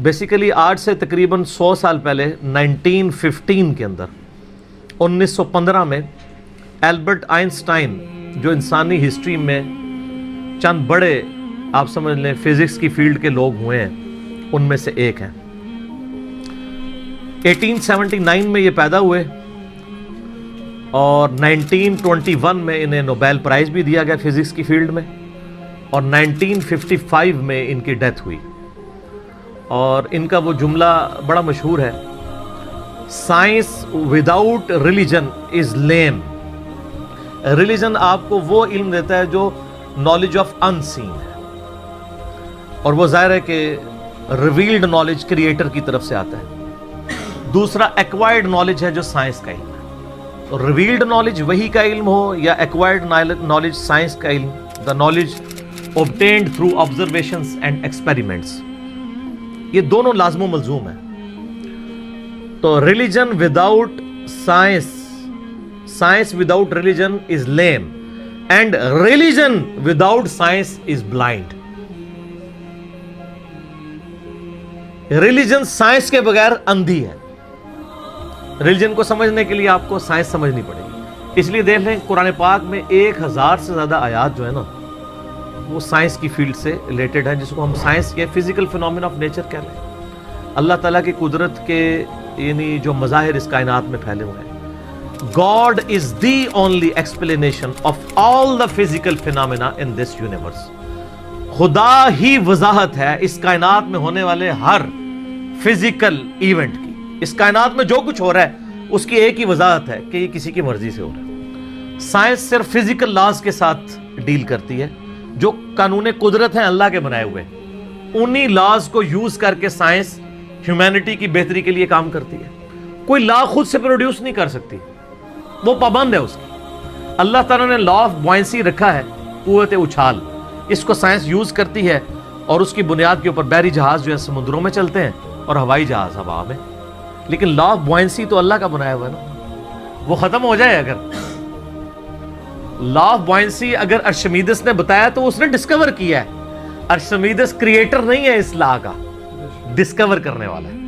Basically آج سے تقریباً 100 سال پہلے 1915 کے اندر 1915 میں البرٹ آئنسٹائن جو انسانی ہسٹری میں چند بڑے آپ سمجھ لیں فزکس کی فیلڈ کے لوگ ہوئے ہیں ان میں سے ایک ہیں. 1879 میں یہ پیدا ہوئے اور 1921 میں انہیں نوبیل پرائز بھی دیا گیا فزکس کی فیلڈ میں اور 1955 میں ان کی ڈیتھ ہوئی. اور ان کا وہ جملہ بڑا مشہور ہے، science without religion is lame. Religion آپ کو وہ علم دیتا ہے جو نالج آف ان سین ہے، اور وہ ظاہر ہے کہ ریویلڈ نالج کریٹر کی طرف سے آتا ہے. دوسرا ایکوائرڈ نالج ہے جو سائنس کا علم ہے. تو ریویلڈ نالج وحی کا علم ہو یا ایکوائرڈ نالج سائنس کا علم، the knowledge obtained through observations and experiments، یہ دونوں لازم و ملزوم ہیں. تو religion without science, science without religion is lame and religion without science is blind. Religion science کے بغیر اندھی ہے. ریلیجن کو سمجھنے کے لیے آپ کو سائنس سمجھنی پڑے گی. اس لیے دیکھ لیں قرآن پاک میں 1000 سے زیادہ آیات جو ہے نا وہ سائنس کی فیلڈ سے ریلیٹڈ ہے، جس کو ہم سائنس کے فزیکل فینومینا آف نیچر کہہ رہے ہیں. اللہ تعالیٰ کی قدرت کے یعنی جو مظاہر اس کائنات میں پھیلے ہوئے ہیں. God is the only explanation of all the physical phenomena in this universe. خدا ہی وضاحت ہے اس کائنات میں ہونے والے ہر فزیکل ایونٹ کی. اس کائنات میں جو کچھ ہو رہا ہے اس کی ایک ہی وضاحت ہے کہ یہ کسی کی مرضی سے ہو رہا ہے. سائنس صرف فزیکل لاز کے ساتھ ڈیل کرتی ہے جو قانون قدرت ہیں اللہ کے بنائے ہوئے. انہی لاز کو یوز کر کے سائنس ہیومینٹی کی بہتری کے لیے کام کرتی ہے. کوئی لا خود سے پروڈیوس نہیں کر سکتی، وہ پابند ہے اس کی. اللہ تعالیٰ نے لا آف بوائنسی رکھا ہے، قوت اچھال، اس کو سائنس یوز کرتی ہے اور اس کی بنیاد کے اوپر بحری جہاز جو ہے سمندروں میں چلتے ہیں اور ہوائی جہاز ہوا میں. لیکن لا آف بوائنسی تو اللہ کا بنایا ہوا ہے نا، وہ ختم ہو جائے. اگر لا آف بوائنسی اگر ارشمیدس نے بتایا تو اس نے ڈسکور کیا ہے. ارشمیدس کریٹر نہیں ہے اس لا کا، ڈسکور کرنے والا ہے.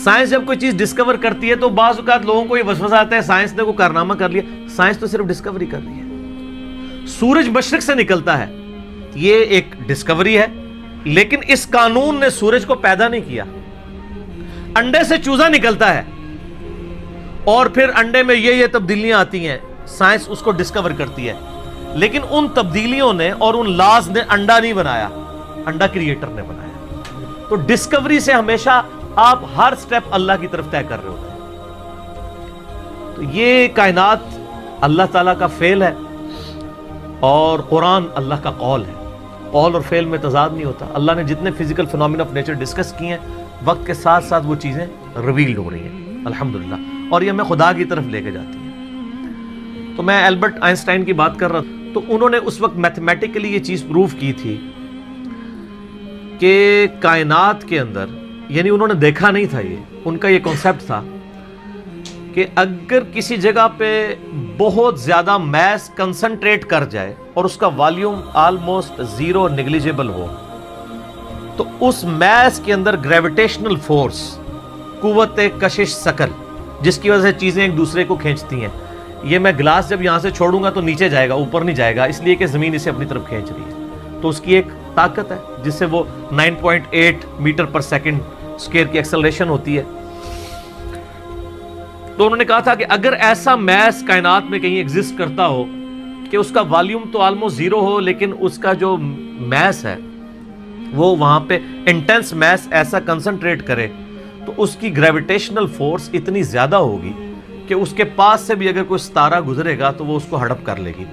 سائنس جب کوئی چیز ڈسکور کرتی ہے تو بعض اوقات لوگوں کو یہ وسوسہ آتا ہے سائنس نے کوئی کارنامہ کر لیا. سائنس تو صرف ڈسکوری کر رہی ہے. سورج مشرق سے نکلتا ہے، یہ ایک ڈسکوری ہے، لیکن اس قانون نے سورج کو پیدا نہیں کیا. انڈے سے چوزا نکلتا ہے اور پھر انڈے میں یہ تبدیلیاں آتی ہیں، سائنس اس کو ڈسکور کرتی ہے، لیکن ان تبدیلیوں نے اور ان لاز نے انڈا نہیں بنایا، انڈا کریٹر نے بنایا. تو ڈسکوری سے ہمیشہ آپ ہر سٹیپ اللہ کی طرف طے کر رہے ہوتے ہیں. تو یہ کائنات اللہ تعالیٰ کا فعل ہے اور قرآن اللہ کا قول ہے. قول اور فعل میں تضاد نہیں ہوتا. اللہ نے جتنے physical phenomena of nature discuss کیے ہیں وقت کے ساتھ ساتھ وہ چیزیں ریویلڈ ہو رہی ہیں الحمدللہ، اور یہ ہمیں خدا کی طرف لے کے جاتی ہیں. تو میں البرٹ آئنسٹائن کی بات کر رہا تھا، تو انہوں نے اس وقت میتھمیٹیکلی یہ چیز پروف کی تھی کہ کائنات کے اندر، یعنی انہوں نے دیکھا نہیں تھا، یہ ان کا یہ کانسیپٹ تھا کہ اگر کسی جگہ پہ بہت زیادہ میس کنسنٹریٹ کر جائے اور اس کا والیوم آلموسٹ زیرو نیگلیجیبل ہو تو اس میس کے اندر گریویٹیشنل فورس، قوت کشش ثقل، جس کی وجہ سے چیزیں ایک دوسرے کو کھینچتی ہیں. یہ میں گلاس جب یہاں سے چھوڑوں گا تو نیچے جائے گا، اوپر نہیں جائے گا، اس لیے کہ زمین اسے اپنی طرف کھینچ رہی ہے. تو اس کی ایک طاقت ہے جس سے وہ 9.8 میٹر پر سیکنڈ اسکوائر کی ایکسلریشن ہوتی ہے. تو انہوں نے کہا تھا کہ اگر ایسا میس کائنات میں کہیں ایگزسٹ کرتا ہو کہ اس کا والیوم تو آلموسٹ زیرو ہو، لیکن اس کا جو میس ہے وہ وہاں پہ انٹینس میس ایسا کنسنٹریٹ کرے تو اس کی گریویٹیشنل فورس اتنی زیادہ ہوگی کہ اس کے پاس سے بھی اگر کوئی ستارہ گزرے گا تو وہ اس کو ہڑپ کر لے گی،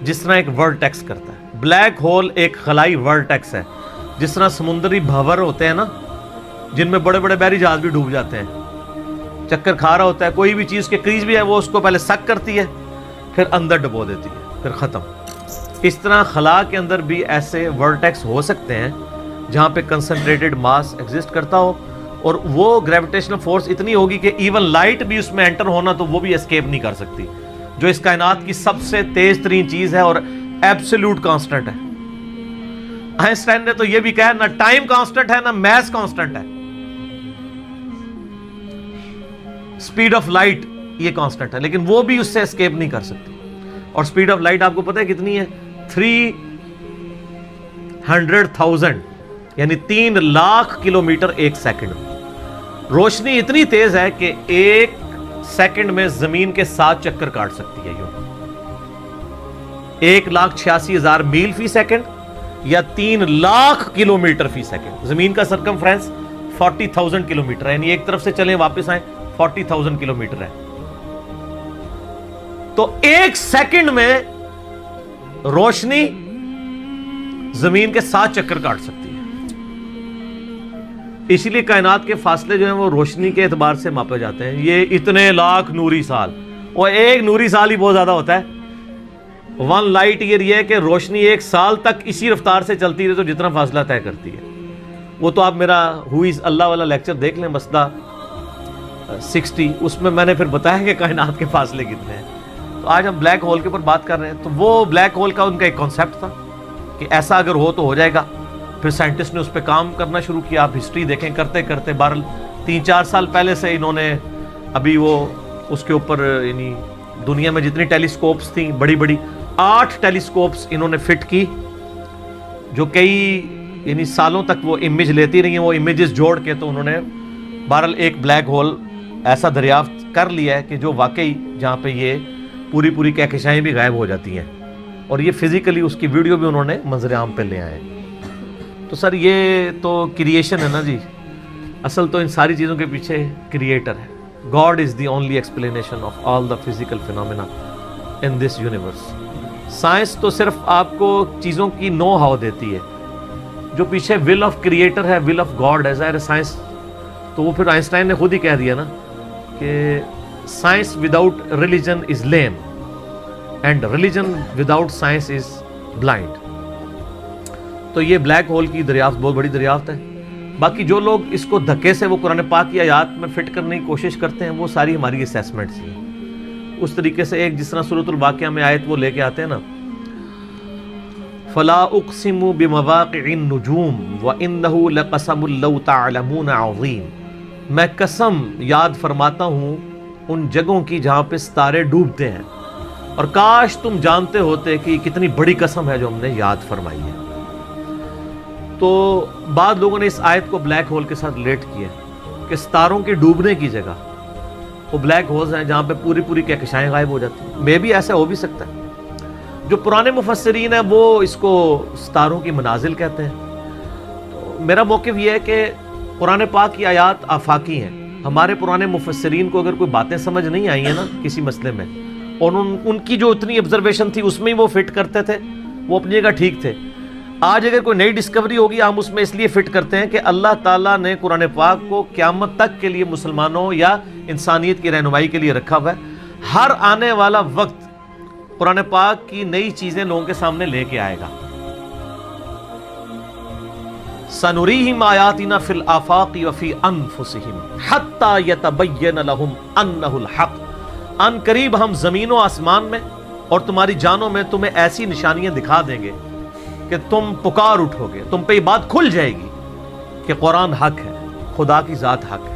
جس طرح ایک ورٹیکس کرتا ہے. بلیک ہول ایک خلائی ورٹیکس ہے، جس طرح سمندری بھنور ہوتے ہیں نا جن میں بڑے بڑے بحری جہاز بھی ڈوب جاتے ہیں، چکر کھا رہا ہوتا ہے، کوئی بھی چیز کے قریب بھی ہے وہ اس کو پہلے سک کرتی ہے پھر اندر ڈبو دیتی ہے پھر ختم. اس طرح خلا کے اندر بھی ایسے ورٹیکس ہو سکتے ہیں جہاں پہ کنسنٹریٹڈ ماس ایگزسٹ کرتا ہو اور وہ گریویٹیشنل فورس اتنی ہوگی کہ ایون لائٹ بھی اس میں انٹر ہونا تو وہ بھی اسکیپ نہیں کر سکتی، جو اس کائنات کی سب سے تیز ترین چیز ہے اور ایبسولوٹ کانسٹنٹ ہے. آئنسٹائن نے تو یہ بھی کہا نہ ٹائم کانسٹنٹ ہے نہ میس کانسٹنٹ ہے، سپیڈ آف لائٹ یہ کانسٹنٹ ہے، لیکن وہ بھی اس سے اسکیپ نہیں کر سکتی. اور سپیڈ آف لائٹ آپ کو پتہ ہے کتنی ہے؟ 300,000 یعنی 3 لاکھ کلومیٹر ایک سیکنڈ. روشنی اتنی تیز ہے کہ ایک سیکنڈ میں زمین کے 7 چکر کاٹ سکتی ہے. یوں 1,86,000 میل فی سیکنڈ یا 3 لاکھ کلومیٹر فی سیکنڈ. زمین کا سرکمفرنس 40,000 کلومیٹر ہے، یعنی ایک طرف سے چلیں واپس آئیں 40,000 کلومیٹر ہے. تو ایک سیکنڈ میں روشنی زمین کے 7 چکر کاٹ سکتی ہے. اسی لیے کائنات کے فاصلے جو ہیں وہ روشنی کے اعتبار سے ماپے جاتے ہیں. یہ اتنے لاکھ نوری سال، اور ایک نوری سال ہی بہت زیادہ ہوتا ہے. 1 لائٹ ایئر یہ ہے کہ روشنی ایک سال تک اسی رفتار سے چلتی رہے تو جتنا فاصلہ طے کرتی ہے. وہ تو آپ میرا ہوئیز اللہ والا لیکچر دیکھ لیں، مسئلہ 60، اس میں میں نے پھر بتایا کہ کائنات کے فاصلے کتنے ہیں. تو آج ہم بلیک ہول کے اوپر بات کر رہے ہیں. تو وہ بلیک ہول کا ان کا ایک کانسیپٹ تھا کہ ایسا اگر ہو تو ہو جائے گا. پھر سائنٹسٹ نے اس پہ کام کرنا شروع کیا. آپ ہسٹری دیکھیں کرتے کرتے 3-4 سال پہلے سے انہوں نے ابھی وہ اس کے اوپر یعنی دنیا میں جتنی ٹیلیسکوپس تھیں بڑی بڑی 8 ٹیلیسکوپس انہوں نے فٹ کی جو کئی یعنی سالوں تک وہ امیج لیتی رہی ہیں. وہ امیجز جوڑ کے تو انہوں نے بہرحال ایک بلیک ہول ایسا دریافت کر لیا ہے کہ جو واقعی جہاں پہ یہ پوری کہکشائیں بھی غائب ہو جاتی ہیں. اور یہ فزیکلی اس کی ویڈیو بھی انہوں نے منظر عام پہ لے آئے. تو سر یہ تو کریشن ہے نا جی، اصل تو ان ساری چیزوں کے پیچھے کریٹر ہے. God is the only explanation of all the physical phenomena in this universe. Science تو صرف آپ کو چیزوں کی نو ہاؤ دیتی ہے، جو پیچھے ول آف کریٹر ہے، ول آف گاڈ ہے. ظاہر سائنس تو وہ پھر آئنسٹائن نے خود ہی کہہ دیا نا کہ science without religion is lame and religion without science is blind. تو یہ بلیک ہول کی دریافت بہت بڑی دریافت ہے. باقی جو لوگ اس کو دھکے سے وہ قرآن پاک کی آیات میں فٹ کرنے کی کوشش کرتے ہیں وہ ساری ہماری اسیسمنٹس ہیں. اس طریقے سے ایک جس طرح سورۃ الواقعہ میں آیت وہ لے کے آتے ہیں نا، فلا اقسم بمواقع النجوم وانه لقسم لو تعلمون عظیم. میں قسم یاد فرماتا ہوں ان جگہوں کی جہاں پہ ستارے ڈوبتے ہیں، اور کاش تم جانتے ہوتے کہ یہ کتنی بڑی قسم ہے جو ہم نے یاد فرمائی ہے. تو بعض لوگوں نے اس آیت کو بلیک ہول کے ساتھ ریلیٹ کیا کہ ستاروں کے ڈوبنے کی جگہ وہ بلیک ہولز ہیں جہاں پہ پوری کہکشائیں غائب ہو جاتی ہیں. مے بھی ایسا ہو بھی سکتا ہے. جو پرانے مفسرین ہیں وہ اس کو ستاروں کی منازل کہتے ہیں. تو میرا موقف یہ ہے کہ قرآن پاک کی آیات آفاقی ہیں. ہمارے پرانے مفسرین کو اگر کوئی باتیں سمجھ نہیں آئی ہیں نا کسی مسئلے میں، اور ان کی جو اتنی آبزرویشن تھی اس میں ہی وہ فٹ کرتے تھے، وہ اپنی جگہ ٹھیک تھے. آج اگر کوئی نئی ڈسکوری ہوگی ہم اس میں اس لیے فٹ کرتے ہیں کہ اللہ تعالیٰ نے قرآن پاک کو قیامت تک کے لیے مسلمانوں یا انسانیت کی رہنمائی کے لیے رکھا ہوا ہے. ہر آنے والا وقت قرآن پاک کی نئی چیزیں لوگوں کے سامنے لے کے آئے گا. سنریہم آیاتنا فی الآفاق وفی انفسہم حتی یتبین لہم انہ الحق. ان قریب ہم زمین و آسمان میں اور تمہاری جانوں میں تمہیں ایسی نشانیاں دکھا دیں گے کہ تم پکار اٹھو گے، تم پہ یہ بات کھل جائے گی کہ قرآن حق ہے، خدا کی ذات حق ہے.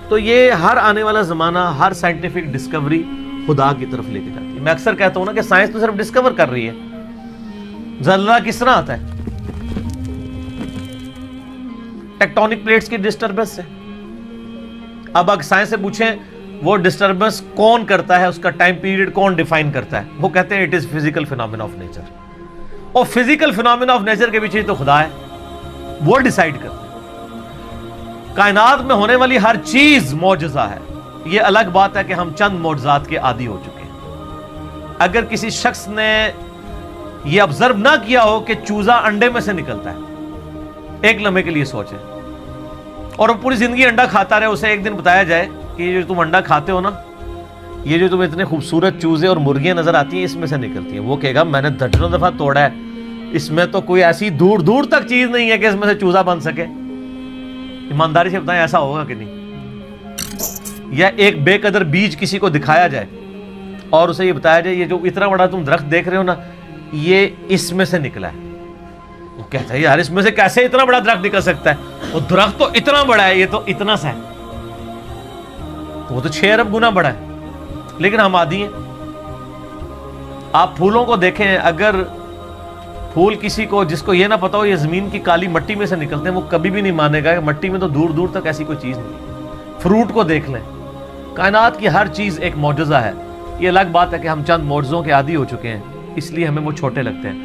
تو یہ ہر آنے والا زمانہ ہر سائنٹیفک ڈسکوری خدا کی طرف لے کے جاتی ہے. میں اکثر کہتا ہوں نا کہ سائنس تو صرف ڈسکور کر رہی ہے. زلزلہ کس طرح آتا ہے؟ ٹیکٹونک پلیٹس کی ڈسٹربنس سے. اب اگر سائنس سے پوچھیں وہ ڈسٹربنس کون کرتا ہے، اس کا ٹائم پیریڈ کون ڈیفائن کرتا ہے، وہ کہتے ہیں it is physical phenomena of nature. اور فزیکل فینومینا آف نیچر کے پیچھے تو خدا ہے، وہ ڈیسائیڈ کرتے ہیں. کائنات میں ہونے والی ہر چیز معجزہ ہے. یہ الگ بات ہے کہ ہم چند معجزات کے عادی ہو چکے ہیں. اگر کسی شخص نے یہ آبزرو نہ کیا ہو کہ چوزا انڈے میں سے نکلتا ہے، ایک لمحے کے لیے سوچیں، اور وہ پوری زندگی انڈا کھاتا رہے، اسے ایک دن بتایا جائے کہ یہ جو تم انڈا کھاتے ہو نا، یہ جو تمہیں اتنے خوبصورت چوزے اور مرغیاں نظر آتی ہیں اس میں سے نکلتی ہیں. وہ کہے گا میں نے درجنوں دفعہ توڑا ہے، اس میں تو کوئی ایسی دور تک چیز نہیں ہے کہ اس میں سے چوزا بن سکے. ایمانداری سے بتائیں ایسا ہوگا کہ نہیں؟ یا ایک بے قدر بیج کسی کو دکھایا جائے اور اسے یہ بتایا جائے یہ جو اتنا بڑا تم درخت دیکھ رہے ہو نا، یہ اس میں سے نکلا ہے. وہ کہتا ہے یار اس میں سے کیسے اتنا بڑا درخت نکل سکتا ہے؟ وہ درخت تو اتنا بڑا ہے، یہ تو اتنا سا ہے، وہ تو 6 ارب گنا بڑا ہے، لیکن ہم عادی ہیں۔ آپ پھولوں کو دیکھیں، اگر پھول کسی کو جس کو یہ نہ پتا ہو یہ زمین کی کالی مٹی میں سے نکلتے ہیں، وہ کبھی بھی نہیں مانے گا کہ مٹی میں تو دور دور تک ایسی کوئی چیز نہیں۔ فروٹ کو دیکھ لیں، کائنات کی ہر چیز ایک معجزہ ہے۔ یہ الگ بات ہے کہ ہم چند معجزوں کے عادی ہو چکے ہیں، اس لیے ہمیں وہ چھوٹے لگتے ہیں،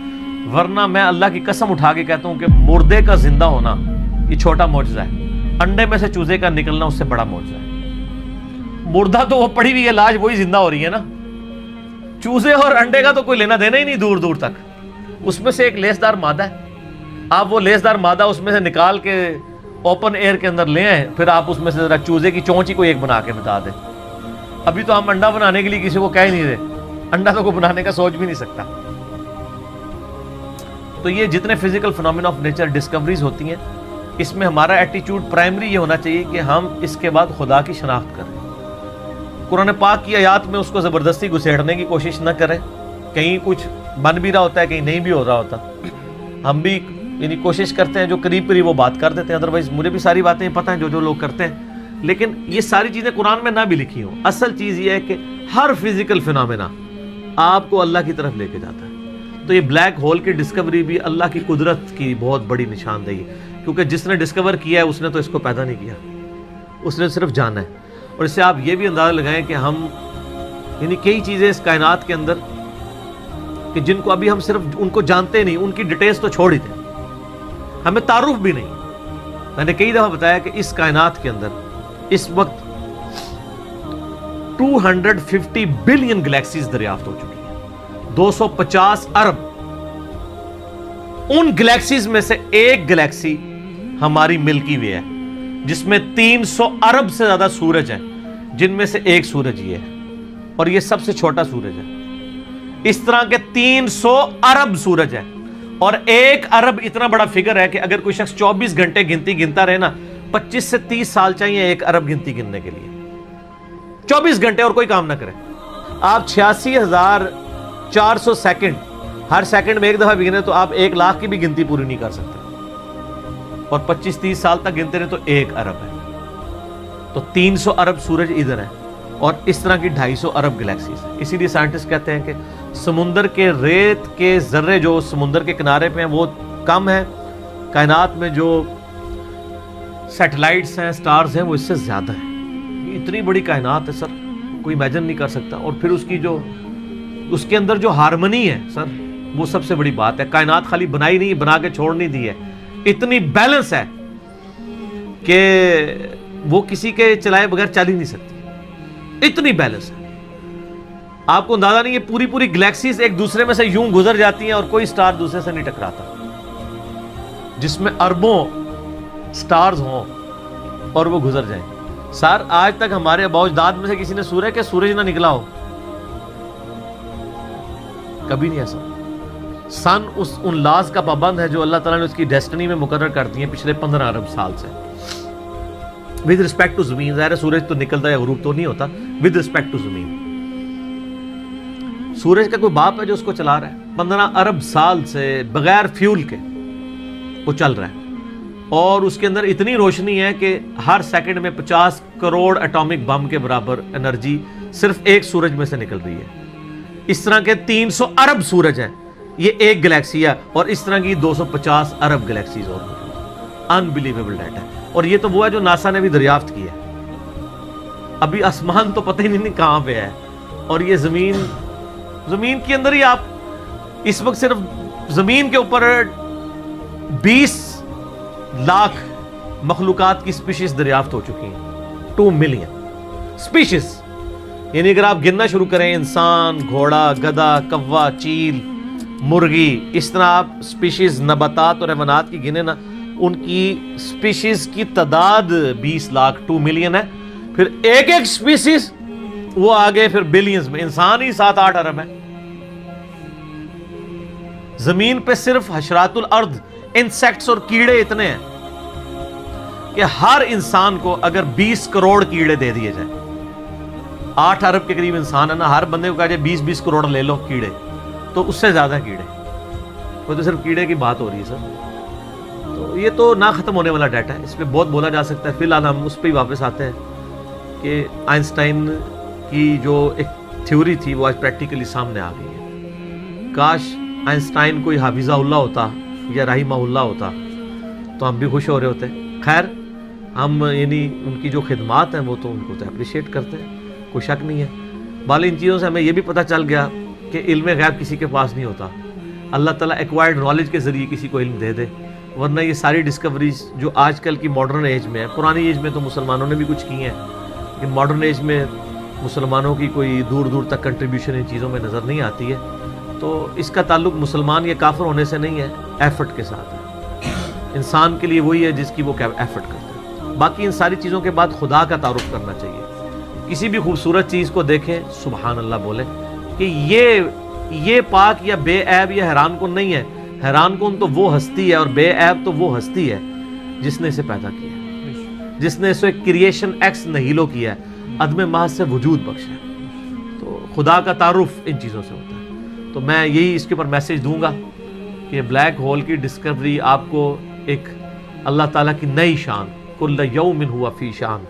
ورنہ میں اللہ کی قسم اٹھا کے کہتا ہوں کہ مردے کا زندہ ہونا یہ چھوٹا معجزہ ہے، انڈے میں سے چوزے کا نکلنا اس سے بڑا معجزہ ہے۔ مردہ تو وہ پڑی ہوئی ہے لاش، وہی زندہ ہو رہی ہے نا، چوزے اور انڈے کا تو کوئی لینا دینا ہی نہیں دور دور تک۔ اس میں سے ایک لیسدار مادہ ہے، آپ وہ لیسدار مادہ اس میں سے نکال کے اوپن ایئر کے اندر لے آئیں، پھر آپ اس میں سے ذرا چوزے کی چونچ ہی کوئی ایک بنا کے بتا دیں۔ ابھی تو ہم انڈا بنانے کے لیے کسی کو کہہ ہی نہیں رہے، انڈا تو کوئی بنانے کا سوچ بھی نہیں سکتا۔ تو یہ جتنے physical phenomena of nature discoveries ہوتی ہیں، اس میں ہمارا ایٹیچیوڈ پرائمری یہ ہونا چاہیے کہ ہم اس کے بعد خدا کی شناخت کریں۔ قرآن پاک کی آیات میں اس کو زبردستی گھسیڑنے کی کوشش نہ کریں، کہیں کچھ بن بھی رہا ہوتا ہے، کہیں نہیں بھی ہو رہا ہوتا، ہم بھی یعنی کوشش کرتے ہیں جو قریب قریب وہ بات کر دیتے ہیں، ادروائز مجھے بھی ساری باتیں پتہ ہیں جو لوگ کرتے ہیں، لیکن یہ ساری چیزیں قرآن میں نہ بھی لکھی ہوں۔ اصل چیز یہ ہے کہ ہر فزیکل فینومینا آپ کو اللہ کی طرف لے کے جاتا ہے۔ تو یہ بلیک ہول کی ڈسکوری بھی اللہ کی قدرت کی بہت بڑی نشاندہی ہے، کیونکہ جس نے ڈسکور کیا ہے اس نے تو اس کو پیدا نہیں کیا، اس نے صرف جانا ہے۔ اور اس سے آپ یہ بھی اندازہ لگائیں کہ ہم یعنی کئی چیزیں اس کائنات کے اندر کہ جن کو ابھی ہم صرف ان کو جانتے نہیں، ان کی ڈیٹیلز تو چھوڑ ہی دیں، ہمیں تعارف بھی نہیں۔ میں نے کئی دفعہ بتایا کہ اس کائنات کے اندر اس وقت 250 بلین گلیکسیز دریافت ہو چکی ہیں، 250 ارب۔ ان گلیکسیز میں سے ایک گلیکسی ہماری ملکی وے ہے، جس میں 300 ارب سے زیادہ سورج ہیں، جن میں سے ایک سورج یہ ہے، اور یہ سب سے چھوٹا سورج ہے۔ اس طرح کے 300 ارب سورج ہیں، اور 1 ارب اتنا بڑا فگر ہے کہ اگر کوئی شخص 24 گھنٹے گنتی گنتا رہے نا، 25 سے 30 سال چاہیے 1 ارب گنتی گننے کے لیے، 24 گھنٹے اور کوئی کام نہ کرے۔ آپ 86,400 سیکنڈ، ہر سیکنڈ میں ایک دفعہ بھی گنے تو آپ 1 لاکھ کی بھی گنتی پوری نہیں کر سکتے، اور 25-30 سال تک گنتے رہے تو 1 ارب ہے۔ تو 300 ارب سورج ادھر ہے، اور اس طرح کی 250 ارب گلیکسیز ہیں۔ اسی لیے سائنٹسٹ کہتے ہیں کہ سمندر کے ریت کے ذرے جو سمندر کے کنارے پہ ہیں وہ کم ہیں، کائنات میں جو سیٹلائٹس ہیں، سٹارز ہیں، وہ اس سے زیادہ ہیں۔ یہ اتنی بڑی کائنات ہے سر، کوئی امیجن نہیں کر سکتا۔ اور پھر اس کی جو اس کے اندر جو ہارمنی ہے سر، وہ سب سے بڑی بات ہے۔ کائنات خالی بنائی نہیں، بنا کے چھوڑ نہیں دی ہے، اتنی بیلنس ہے کہ وہ کسی کے چلائے بغیر چل ہی نہیں سکتی، اتنی بیلنس ہے۔ آپ کو اندازہ نہیں ہے، پوری گلیکسیز ایک دوسرے میں سے یوں گزر جاتی ہیں اور کوئی سٹار دوسرے سے نہیں ٹکراتا، جس میں اربوں سٹارز ہوں اور وہ گزر جائیں۔ سر آج تک ہمارے آباء و اجداد میں سے کسی نے سورج کے سورج نہ نکلا ہو، کبھی نہیں ایسا۔ سن ان لاز کا پابند ہے جو اللہ تعالیٰ نے اس کی ڈیسٹنی میں مقرر کر دی ہیں پچھلے 15 ارب سال سے، ود رسپیکٹ ٹو زمین۔ ظاہر ہے سورج تو نکلتا ہے، غروب تو نہیں ہوتا، ود رسپیکٹ ٹو زمین۔ سورج کا کوئی باپ ہے جو اس کو چلا رہا ہے، 15 ارب سال سے بغیر فیول کے وہ چل رہا ہے، اور اس کے اندر اتنی روشنی ہے کہ ہر سیکنڈ میں 50 کروڑ ایٹامک بم کے برابر انرجی صرف ایک سورج میں سے نکل رہی ہے۔ اس طرح کے 300 ارب سورج ہیں، یہ ایک گلیکسی ہے، اور اس طرح کی 250 ارب گلیکسیز اور انبلیویبل ڈیٹا ہے۔ اور یہ تو وہ ہے جو ناسا نے بھی دریافت کیا ہے، ابھی آسمان تو پتہ ہی نہیں کہاں پہ ہے، اور یہ زمین کے اندر ہی آپ اس وقت صرف زمین کے اوپر 20 لاکھ مخلوقات کی سپیشیز دریافت ہو چکی ہیں، 2 ملین سپیشیز۔ یعنی اگر آپ گننا شروع کریں، انسان، گھوڑا، گدھا، کوا، چیل، مرغی، اس طرح آپ سپیشیز نباتات اور حیوانات کی گنے نا، ان کی سپیشیز کی تعداد 20 لاکھ 2 ملین ہے۔ پھر ایک سپیشیز وہ آگے پھر بلینز میں، انسان ہی 7-8 ارب ہے۔ زمین پہ صرف حشرات الارض، انسیکٹس اور کیڑے اتنے ہیں کہ ہر انسان کو اگر 20 کروڑ کیڑے دے دیے جائیں، 8 ارب کے قریب انسان ہے نا، ہر بندے کو کہا جائے 20 کروڑ لے لو کیڑے، تو اس سے زیادہ کیڑے۔ وہ تو صرف کیڑے کی بات ہو رہی ہے سر. تو یہ تو نہ ختم ہونے والا ڈیٹا ہے, اس پہ بہت بولا جا سکتا ہے. فی الحال ہم اس پہ ہی واپس آتے ہیں کہ آئنسٹائن کی جو ایک تھیوری تھی وہ آج پریکٹیکلی سامنے آ گئی ہے. کاش آئنسٹائن کوئی حافظہ اللہ ہوتا یا رحمہ اللہ ہوتا تو ہم بھی خوش ہو رہے ہوتے. خیر ہم یعنی ان کی جو خدمات ہیں وہ تو ان کو تو اپریشیٹ کرتے ہیں, کوئی شک نہیں ہے. بال ان چیزوں سے ہمیں یہ بھی پتہ چل گیا کہ علم غیب کسی کے پاس نہیں ہوتا. اللہ تعالیٰ ایکوائرڈ نالج کے ذریعے کسی کو علم دے دے, ورنہ یہ ساری ڈسکوریز جو آج کل کی ماڈرن ایج میں ہے, پرانی ایج میں تو مسلمانوں نے بھی کچھ کی ہیں, لیکن ماڈرن ایج میں مسلمانوں کی کوئی دور دور تک کنٹریبیوشن ان چیزوں میں نظر نہیں آتی ہے. تو اس کا تعلق مسلمان یا کافر ہونے سے نہیں ہے, ایفرٹ کے ساتھ ہے. انسان کے لیے وہی ہے جس کی وہ ایفرٹ کرتا ہے. باقی ان ساری چیزوں کے بعد خدا کا تعارف کرنا چاہیے. کسی بھی خوبصورت چیز کو دیکھیں سبحان اللہ بولیں کہ یہ پاک یا بے عیب یا حیران کن نہیں ہے. حیران کن تو وہ ہستی ہے اور بے عیب تو وہ ہستی ہے جس نے اسے پیدا کیا ہے, جس نے اسے کریشن ایکس نہیلو کیا ہے, عدم محض سے وجود بخشا ہے. تو خدا کا تعارف ان چیزوں سے ہوتا ہے. تو میں یہی اس کے اوپر میسج دوں گا کہ بلیک ہول کی ڈسکوری آپ کو ایک اللہ تعالیٰ کی نئی شان, کل یوم ہوا فی شان,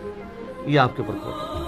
یہ آپ کے اوپر